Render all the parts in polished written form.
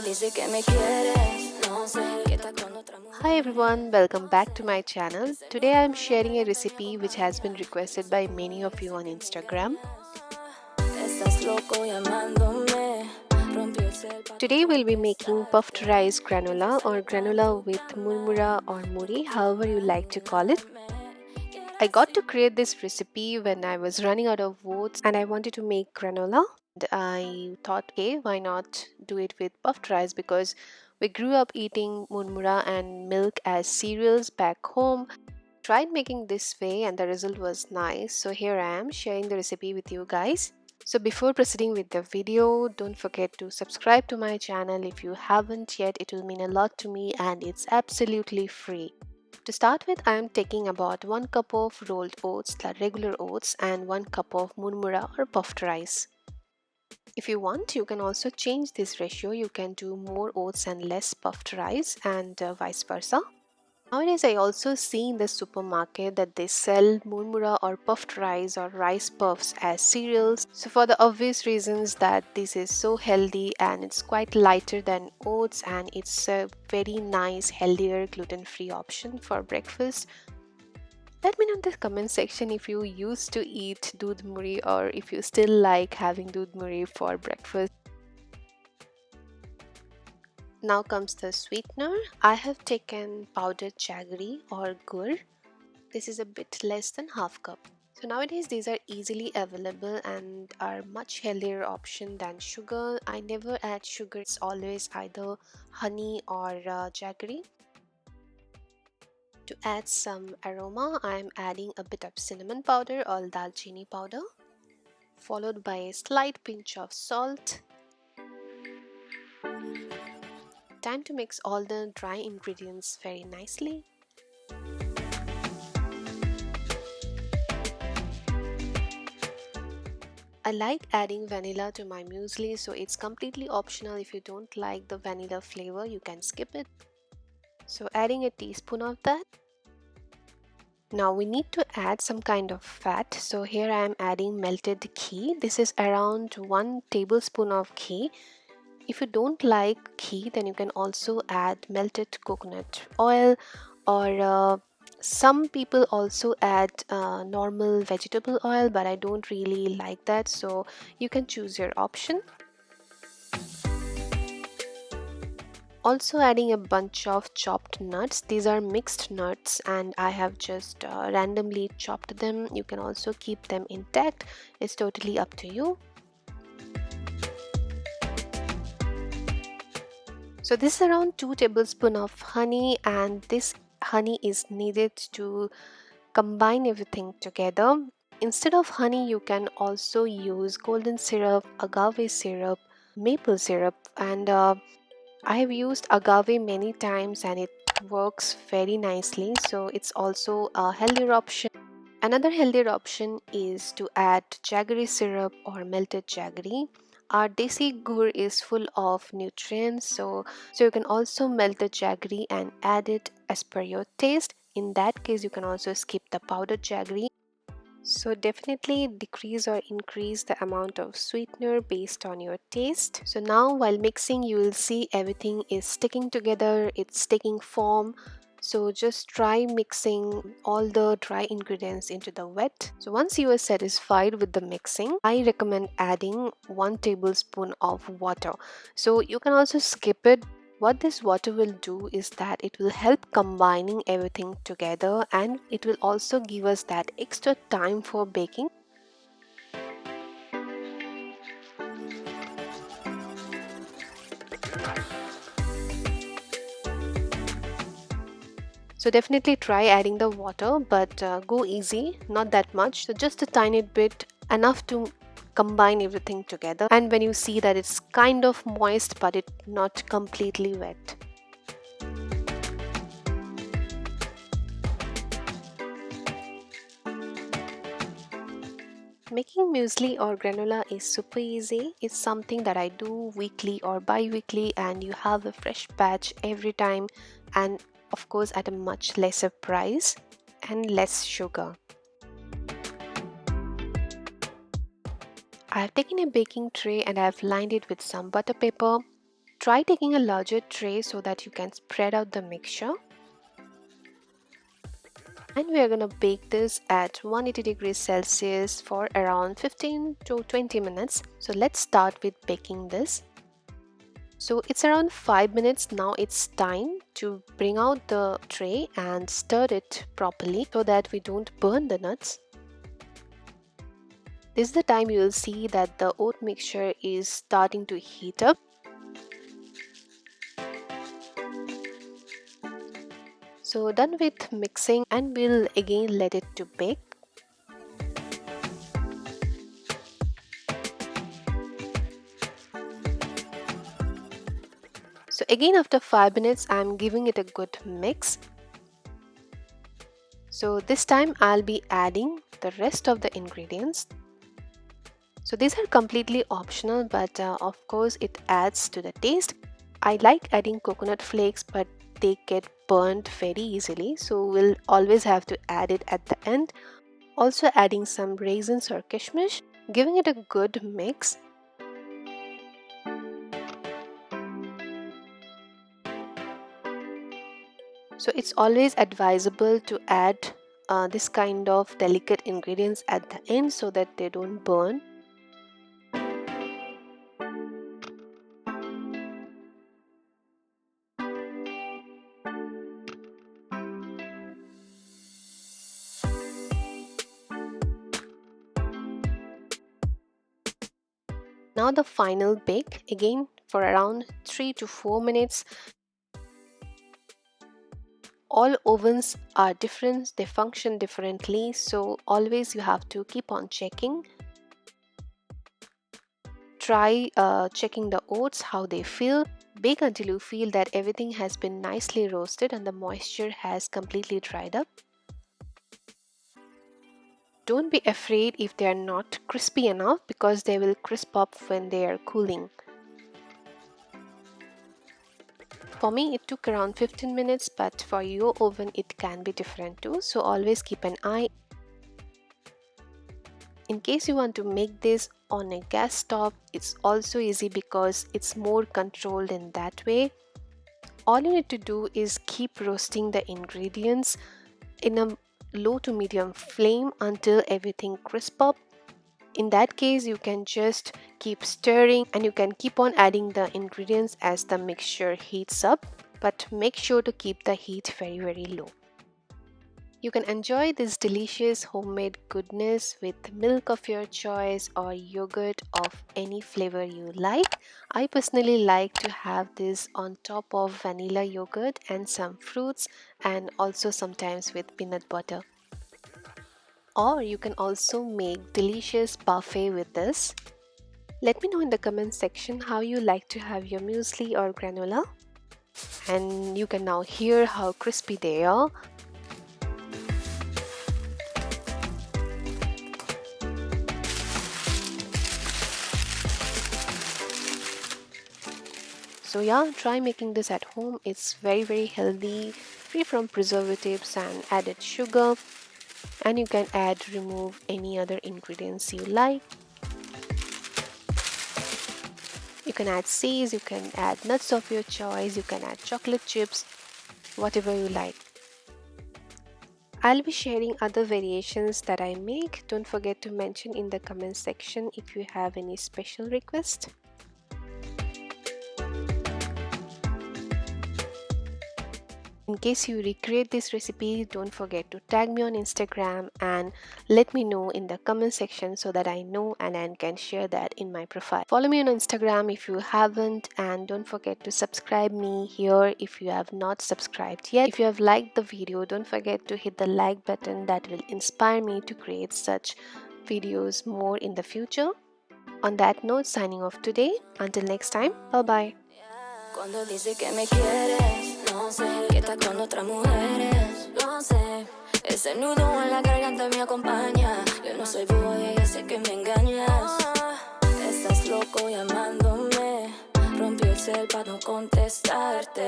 Hi everyone, welcome back to my channel. Today I am sharing a recipe which has been requested by many of you on Instagram. Today we'll be making puffed rice granola or granola with murmura or muri, however you like to call it. I got to create this recipe when I was running out of oats and I wanted to make granola. And I thought, okay, why not do it with puffed rice, because we grew up eating murmura and milk as cereals back home. Tried making this way and the result was nice, so here I am sharing the recipe with you guys. So before proceeding with the video, don't forget to subscribe to my channel if you haven't yet. It will mean a lot to me and it's absolutely free. To start with, I am taking about 1 cup of rolled oats, the regular oats, and 1 cup of murmura or puffed rice. If you want, you can also change this ratio. You can do more oats and less puffed rice, and vice versa. Nowadays, I also see in the supermarket that they sell murmura or puffed rice or rice puffs as cereals. So for the obvious reasons that this is so healthy and it's quite lighter than oats and it's a very nice, healthier, gluten-free option for breakfast. Let me know in the comment section if you used to eat doodh muri or if you still like having doodh muri for breakfast. Now comes the sweetener. I have taken powdered jaggery or gur. This is a bit less than half cup. So nowadays these are easily available and are much healthier option than sugar. I never add sugar. It's always either honey or jaggery. To add some aroma, I am adding a bit of cinnamon powder or dalchini powder, followed by a slight pinch of salt. Time to mix all the dry ingredients very nicely. I like adding vanilla to my muesli, so it's completely optional. If you don't like the vanilla flavor, you can skip it. So adding a teaspoon of that. Now we need to add some kind of fat. So here I am adding melted ghee. This is around 1 tablespoon of ghee. If you don't like ghee, then you can also add melted coconut oil, or some people also add normal vegetable oil, but I don't really like that, so you can choose your option. Also adding a bunch of chopped nuts. These are mixed nuts and I have just randomly chopped them. You can also keep them intact. It's totally up to you. So this is around 2 tablespoons of honey, and this honey is needed to combine everything together. Instead of honey, you can also use golden syrup, agave syrup, maple syrup, and I have used agave many times and it works very nicely, so it's also a healthier option. Another healthier option is to add jaggery syrup or melted jaggery. Our desi gur is full of nutrients, so you can also melt the jaggery and add it as per your taste. In that case, you can also skip the powdered jaggery. So definitely decrease or increase the amount of sweetener based on your taste. So now while mixing, you will see everything is sticking together, it's taking form. So just try mixing all the dry ingredients into the wet. So once you are satisfied with the mixing, I recommend adding 1 tablespoon of water. So you can also skip it. What this water will do is that it will help combining everything together, and it will also give us that extra time for baking. So definitely try adding the water, but go easy, not that much. So just a tiny bit, enough to combine everything together. And when you see that it's kind of moist but it's not completely wet. Making muesli or granola is super easy. It's something that I do weekly or bi-weekly, and you have a fresh batch every time, and of course at a much lesser price and less sugar. I have taken a baking tray and I have lined it with some butter paper. Try taking a larger tray so that you can spread out the mixture. And we are going to bake this at 180 degrees Celsius for around 15 to 20 minutes. So let's start with baking this. So it's around 5 minutes now. It's time to bring out the tray and stir it properly so that we don't burn the nuts. This is the time you will see that the oat mixture is starting to heat up. So done with mixing, and we'll again let it to bake. So again after 5 minutes I'm giving it a good mix. So this time I'll be adding the rest of the ingredients. So these are completely optional, but of course it adds to the taste. I like adding coconut flakes, but they get burnt very easily, so we'll always have to add it at the end. Also adding some raisins or kishmish, giving it a good mix. So it's always advisable to add this kind of delicate ingredients at the end so that they don't burn. Now the final bake, again for around 3 to 4 minutes. All ovens are different, they function differently, so always you have to keep on checking. Try checking the oats, how they feel. Bake until you feel that everything has been nicely roasted and the moisture has completely dried up. Don't be afraid if they are not crispy enough, because they will crisp up when they are cooling. For me it took around 15 minutes, but for your oven it can be different too, so always keep an eye. In case you want to make this on a gas stove, it's also easy because it's more controlled in that way. All you need to do is keep roasting the ingredients in a low to medium flame until everything crisp up. In that case you can just keep stirring and you can keep on adding the ingredients as the mixture heats up, but make sure to keep the heat very low. You can enjoy this delicious homemade goodness with milk of your choice or yogurt of any flavor you like. I personally like to have this on top of vanilla yogurt and some fruits, and also sometimes with peanut butter. Or you can also make delicious parfait with this. Let me know in the comment section how you like to have your muesli or granola. And you can now hear how crispy they are. So yeah, try making this at home. It's very healthy, free from preservatives and added sugar. And you can remove any other ingredients you like. You can add seeds, you can add nuts of your choice, you can add chocolate chips, whatever you like. I'll be sharing other variations that I make. Don't forget to mention in the comment section if you have any special request. In case you recreate this recipe, don't forget to tag me on Instagram and let me know in the comment section so that I know and I can share that in my profile. Follow me on Instagram if you haven't, and don't forget to subscribe me here if you have not subscribed yet. If you have liked the video, don't forget to hit the like button. That will inspire me to create such videos more in the future. On that note, signing off today. Until next time, bye bye. Cuando dice que me quieres, no sé, que estás con otras mujeres, lo sé. Ese nudo en la garganta me acompaña. Yo no soy boba y ya sé que me engañas. Estás loco llamándome. Rompió el cel para no contestarte.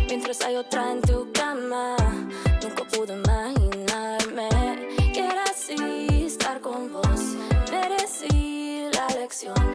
Mientras hay otra en tu cama, nunca pude imaginarme que era así estar con vos. Merecí la lección.